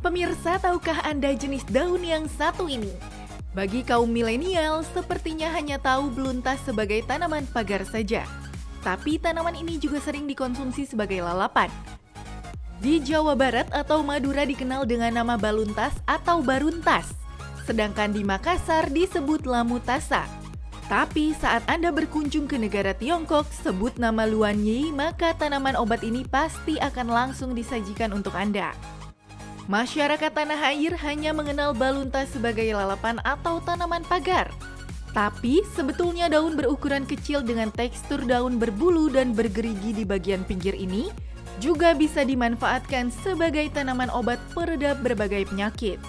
Pemirsa, tahukah Anda jenis daun yang satu ini? Bagi kaum milenial, sepertinya hanya tahu beluntas sebagai tanaman pagar saja. Tapi tanaman ini juga sering dikonsumsi sebagai lalapan. Di Jawa Barat atau Madura dikenal dengan nama baluntas atau baruntas. Sedangkan di Makassar disebut lamutasa. Tapi saat Anda berkunjung ke negara Tiongkok, sebut nama luanyi, maka tanaman obat ini pasti akan langsung disajikan untuk Anda. Masyarakat tanah air hanya mengenal baluntas sebagai lalapan atau tanaman pagar. Tapi sebetulnya daun berukuran kecil dengan tekstur daun berbulu dan bergerigi di bagian pinggir ini juga bisa dimanfaatkan sebagai tanaman obat peredam berbagai penyakit.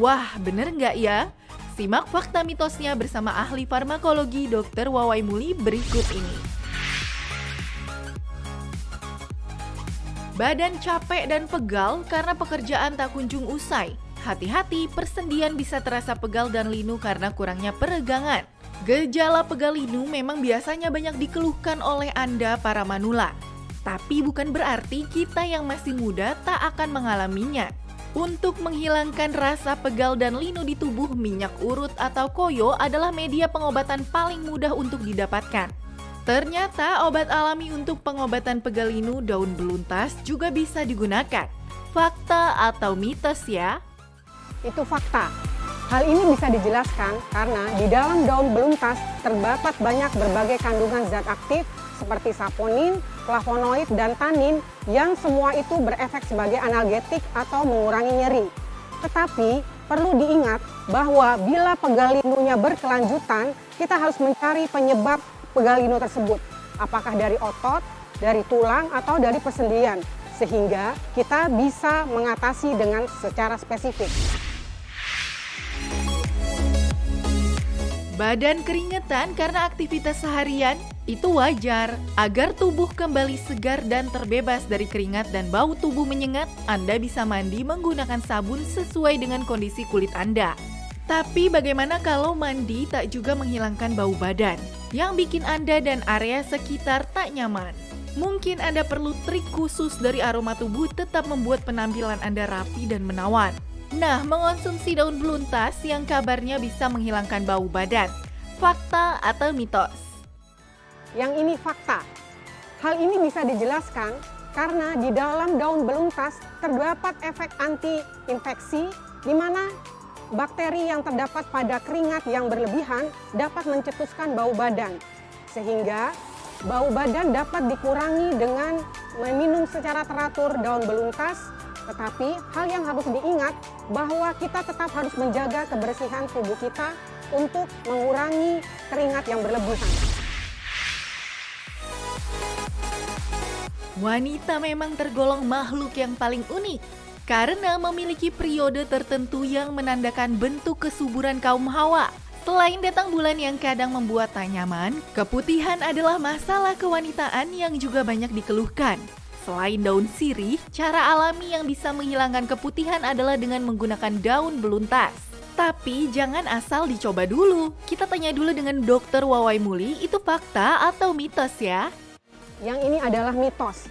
Wah, bener nggak ya? Simak fakta mitosnya bersama ahli farmakologi Dr. Wawai Muli berikut ini. Badan capek dan pegal karena pekerjaan tak kunjung usai. Hati-hati, persendian bisa terasa pegal dan linu karena kurangnya peregangan. Gejala pegal linu memang biasanya banyak dikeluhkan oleh Anda para manula. Tapi bukan berarti kita yang masih muda tak akan mengalaminya. Untuk menghilangkan rasa pegal dan linu di tubuh, minyak urut atau koyo adalah media pengobatan paling mudah untuk didapatkan. Ternyata obat alami untuk pengobatan pegal linu daun beluntas juga bisa digunakan. Fakta atau mitos ya? Itu fakta. Hal ini bisa dijelaskan karena di dalam daun beluntas terdapat banyak berbagai kandungan zat aktif seperti saponin, flavonoid, dan tanin yang semua itu berefek sebagai analgetik atau mengurangi nyeri. Tetapi perlu diingat bahwa bila pegal linunya berkelanjutan, kita harus mencari penyebab pegal linu tersebut. Apakah dari otot, dari tulang, atau dari persendian. Sehingga kita bisa mengatasi dengan secara spesifik. Badan keringetan karena aktivitas seharian itu wajar. Agar tubuh kembali segar dan terbebas dari keringat dan bau tubuh menyengat, Anda bisa mandi menggunakan sabun sesuai dengan kondisi kulit Anda. Tapi bagaimana kalau mandi tak juga menghilangkan bau badan yang bikin Anda dan area sekitar tak nyaman? Mungkin Anda perlu trik khusus dari aroma tubuh tetap membuat penampilan Anda rapi dan menawan. Nah, mengonsumsi daun beluntas yang kabarnya bisa menghilangkan bau badan. Fakta atau mitos? Yang ini fakta. Hal ini bisa dijelaskan karena di dalam daun beluntas terdapat efek anti-infeksi di mana bakteri yang terdapat pada keringat yang berlebihan dapat mencetuskan bau badan. Sehingga bau badan dapat dikurangi dengan meminum secara teratur daun beluntas. Tetapi hal yang harus diingat bahwa kita tetap harus menjaga kebersihan tubuh kita untuk mengurangi keringat yang berlebihan. Wanita memang tergolong makhluk yang paling unik karena memiliki periode tertentu yang menandakan bentuk kesuburan kaum Hawa. Selain datang bulan yang kadang membuat tak nyaman, keputihan adalah masalah kewanitaan yang juga banyak dikeluhkan. Selain daun sirih, cara alami yang bisa menghilangkan keputihan adalah dengan menggunakan daun beluntas. Tapi jangan asal dicoba dulu. Kita tanya dulu dengan Dr. Wawai Muli, itu fakta atau mitos ya? Yang ini adalah mitos.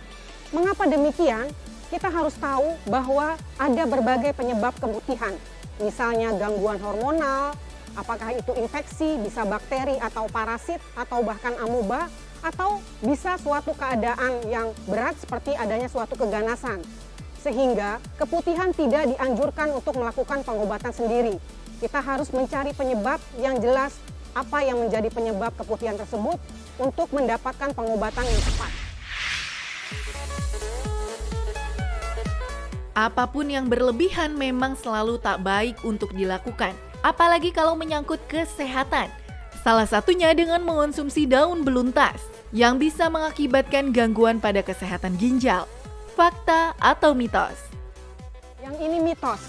Mengapa demikian? Kita harus tahu bahwa ada berbagai penyebab keputihan. Misalnya gangguan hormonal, apakah itu infeksi, bisa bakteri atau parasit, atau bahkan amuba, atau bisa suatu keadaan yang berat seperti adanya suatu keganasan. Sehingga keputihan tidak dianjurkan untuk melakukan pengobatan sendiri. Kita harus mencari penyebab yang jelas apa yang menjadi penyebab keputihan tersebut untuk mendapatkan pengobatan yang tepat. Apapun yang berlebihan memang selalu tak baik untuk dilakukan. Apalagi kalau menyangkut kesehatan. Salah satunya dengan mengonsumsi daun beluntas yang bisa mengakibatkan gangguan pada kesehatan ginjal. Fakta atau mitos? Yang ini mitos.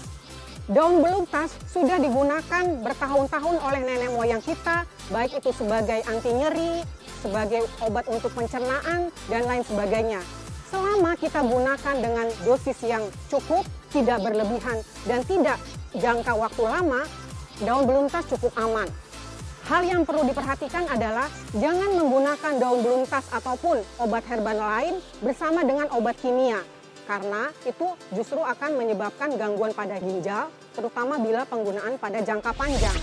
Daun beluntas sudah digunakan bertahun-tahun oleh nenek moyang kita, baik itu sebagai anti nyeri, sebagai obat untuk pencernaan, dan lain sebagainya. Selama kita gunakan dengan dosis yang cukup, tidak berlebihan, dan tidak jangka waktu lama, daun beluntas cukup aman. Hal yang perlu diperhatikan adalah jangan menggunakan daun beluntas ataupun obat herbal lain bersama dengan obat kimia. karena itu justru akan menyebabkan gangguan pada ginjal, terutama bila penggunaan pada jangka panjang.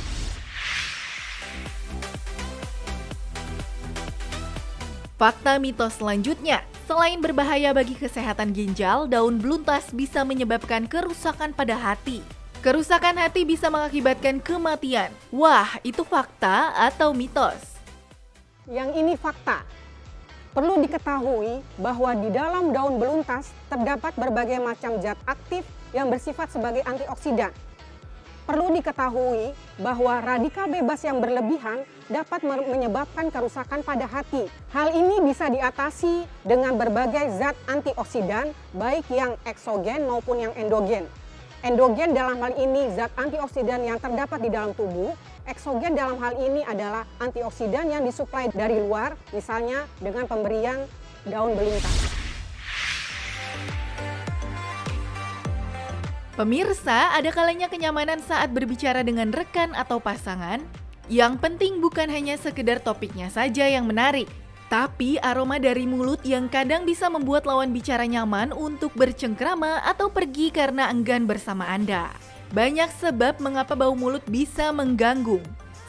Fakta mitos selanjutnya, selain berbahaya bagi kesehatan ginjal, daun beluntas bisa menyebabkan kerusakan pada hati. Kerusakan hati bisa mengakibatkan kematian. Wah, itu fakta atau mitos? Yang ini fakta. Perlu diketahui bahwa di dalam daun beluntas terdapat berbagai macam zat aktif yang bersifat sebagai antioksidan. Perlu diketahui bahwa radikal bebas yang berlebihan dapat menyebabkan kerusakan pada hati. Hal ini bisa diatasi dengan berbagai zat antioksidan, baik yang eksogen maupun yang endogen. Endogen dalam hal ini zat antioksidan yang terdapat di dalam tubuh. Eksogen dalam hal ini adalah antioksidan yang disuplai dari luar, misalnya dengan pemberian daun beluntas. Pemirsa, ada kalanya kenyamanan saat berbicara dengan rekan atau pasangan. Yang penting bukan hanya sekedar topiknya saja yang menarik, tapi aroma dari mulut yang kadang bisa membuat lawan bicara nyaman untuk bercengkrama atau pergi karena enggan bersama Anda. Banyak sebab mengapa bau mulut bisa mengganggu.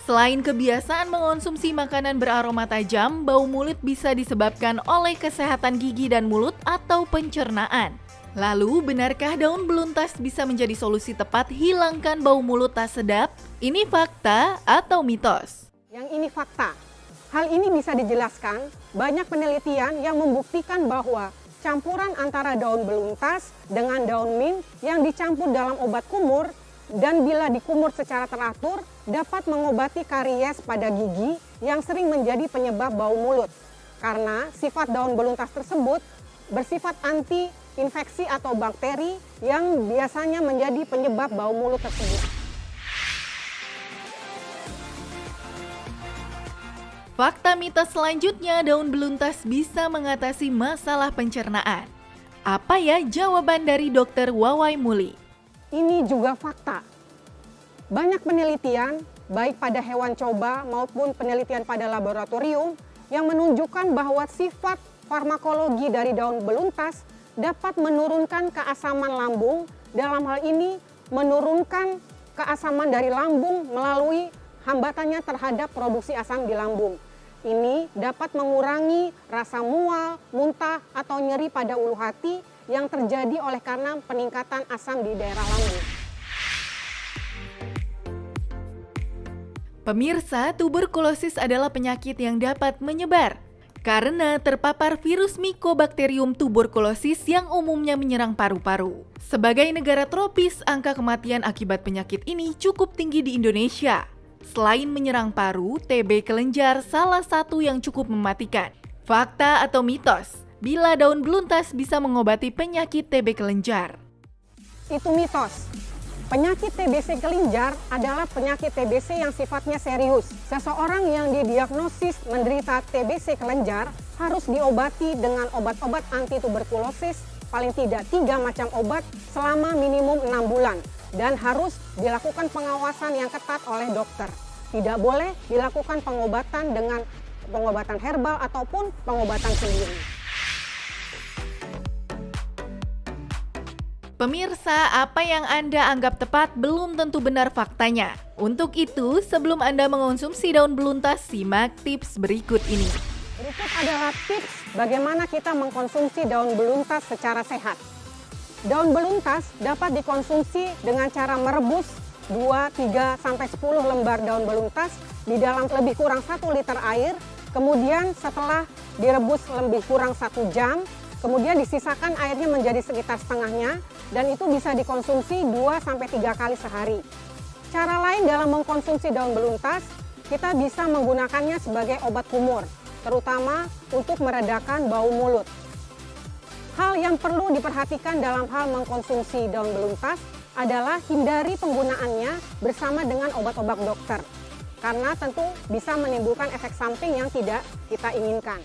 Selain kebiasaan mengonsumsi makanan beraroma tajam, bau mulut bisa disebabkan oleh kesehatan gigi dan mulut atau pencernaan. Lalu, benarkah daun beluntas bisa menjadi solusi tepat hilangkan bau mulut tak sedap? Ini fakta atau mitos? Yang ini fakta. Hal ini bisa dijelaskan, banyak penelitian yang membuktikan bahwa campuran antara daun beluntas dengan daun mint yang dicampur dalam obat kumur dan bila dikumur secara teratur dapat mengobati karies pada gigi yang sering menjadi penyebab bau mulut. Karena sifat daun beluntas tersebut bersifat anti-infeksi atau bakteri yang biasanya menjadi penyebab bau mulut tersebut. Fakta mitos selanjutnya, daun beluntas bisa mengatasi masalah pencernaan. Apa ya jawaban dari Dr. Wawai Muli? Ini juga fakta. Banyak penelitian, baik pada hewan coba maupun penelitian pada laboratorium, yang menunjukkan bahwa sifat farmakologi dari daun beluntas dapat menurunkan keasaman lambung. Dalam hal ini, menurunkan keasaman dari lambung melalui hambatannya terhadap produksi asam di lambung. Ini dapat mengurangi rasa mual, muntah, atau nyeri pada ulu hati yang terjadi oleh karena peningkatan asam di daerah lambung. Pemirsa, tuberkulosis adalah penyakit yang dapat menyebar karena terpapar virus Mycobacterium tuberculosis yang umumnya menyerang paru-paru. Sebagai negara tropis, angka kematian akibat penyakit ini cukup tinggi di Indonesia. Selain menyerang paru, TB kelenjar salah satu yang cukup mematikan. Fakta atau mitos, bila daun beluntas bisa mengobati penyakit TB kelenjar? Itu mitos. Penyakit TBC kelenjar adalah penyakit TBC yang sifatnya serius. Seseorang yang didiagnosis menderita TBC kelenjar harus diobati dengan obat-obat anti tuberkulosis, paling tidak 3 macam obat selama minimum 6 bulan. Dan harus dilakukan pengawasan yang ketat oleh dokter. Tidak boleh dilakukan pengobatan dengan pengobatan herbal ataupun pengobatan sendiri. Pemirsa, apa yang Anda anggap tepat belum tentu benar faktanya. Untuk itu, sebelum Anda mengonsumsi daun beluntas, simak tips berikut ini. Berikut adalah tips bagaimana kita mengkonsumsi daun beluntas secara sehat. Daun beluntas dapat dikonsumsi dengan cara merebus 2, 3, sampai 10 lembar daun beluntas di dalam lebih kurang 1 liter air. Kemudian setelah direbus lebih kurang 1 jam, kemudian disisakan airnya menjadi sekitar setengahnya dan itu bisa dikonsumsi 2 sampai 3 kali sehari. Cara lain dalam mengkonsumsi daun beluntas, kita bisa menggunakannya sebagai obat kumur, terutama untuk meredakan bau mulut. Hal yang perlu diperhatikan dalam hal mengkonsumsi daun beluntas adalah hindari penggunaannya bersama dengan obat-obat dokter, karena tentu bisa menimbulkan efek samping yang tidak kita inginkan.